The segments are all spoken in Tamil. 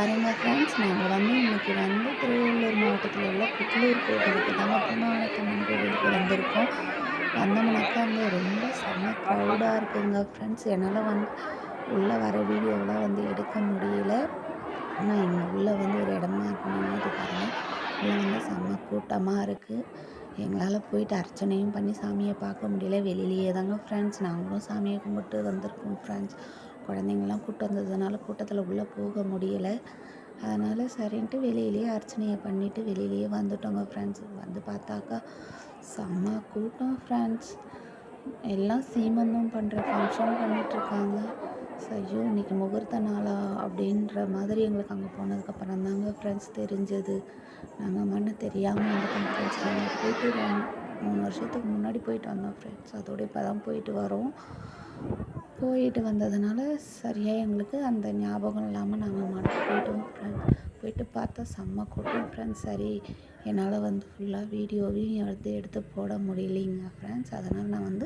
பாருங்கள் ஃப்ரெண்ட்ஸ், நாங்கள் இன்றைக்கி திருவள்ளூர் மாவட்டத்தில் உள்ள புத்தலூர் கோவிலுக்கு தாங்க பூனாவனத்தம்மன் கோவிலுக்கு வந்திருக்கோம். வந்தோம்னாக்கா அங்கே ரொம்ப செம்ம க்ரௌடாக இருக்குங்க ஃப்ரெண்ட்ஸ். என்னால் உள்ளே வர வீடியோவெலாம் எடுக்க முடியல. ஆனால் இங்கே உள்ளே ஒரு இடமா நின்றுட்டு பாருங்கள். உள்ளே செம்ம கூட்டமாக இருக்குது. எங்களால் போயிட்டு அர்ச்சனையும் பண்ணி சாமியை பார்க்க முடியல. வெளியிலேயே தாங்க ஃப்ரெண்ட்ஸ் நாங்களும் சாமியை கும்பிட்டு வந்திருக்கோம் ஃப்ரெண்ட்ஸ். குழந்தைங்கள்லாம் கூட்டம் வந்ததுனால கூட்டத்தில் உள்ளே போக முடியலை. அதனால் சரின்ட்டு வெளியிலேயே அர்ச்சனையை பண்ணிவிட்டு வெளியிலேயே வந்துட்டோங்க ஃப்ரெண்ட்ஸ். பார்த்தாக்கா செம்ம கூட்டம் ஃப்ரெண்ட்ஸ். எல்லாம் சீமந்தம் பண்ணுற ஃபங்க்ஷன் பண்ணிகிட்ருக்காங்க. ஐயோ இன்றைக்கி முகூர்த்த நாளா அப்படின்ற மாதிரி எங்களுக்கு அங்கே போனதுக்கப்புறம் தாங்க ஃப்ரெண்ட்ஸ் தெரிஞ்சது. நாங்கள் தெரியாமல் வந்துட்டோம் ஃப்ரெண்ட்ஸ். நாங்கள் போயிட்டு 3 வருஷத்துக்கு முன்னாடி போயிட்டு வந்தோம் ஃப்ரெண்ட்ஸ். அதோடு இப்போ தான் போயிட்டு வரோம். போயிட்டு வந்ததுனால சரியாக எங்களுக்கு அந்த ஞாபகம் இல்லாமல் நாங்கள் மட்டும் போயிட்டோம் ஃப்ரெண்ட்ஸ். போயிட்டு பார்த்தா செம்ம கூட்டம் ஃப்ரெண்ட்ஸ். சரி என்னால் ஃபுல்லாக வீடியோவையும் எடுத்து போட முடியலைங்க ஃப்ரெண்ட்ஸ். அதனால் நான்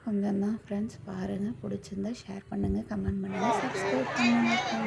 கொஞ்சம் தான் ஃப்ரெண்ட்ஸ். பாருங்கள், பிடிச்சிருந்தா ஷேர் பண்ணுங்கள், கமெண்ட் பண்ணுங்கள், சப்ஸ்கிரைப் பண்ணுங்கள் ஃப்ரெண்ட்ஸ்.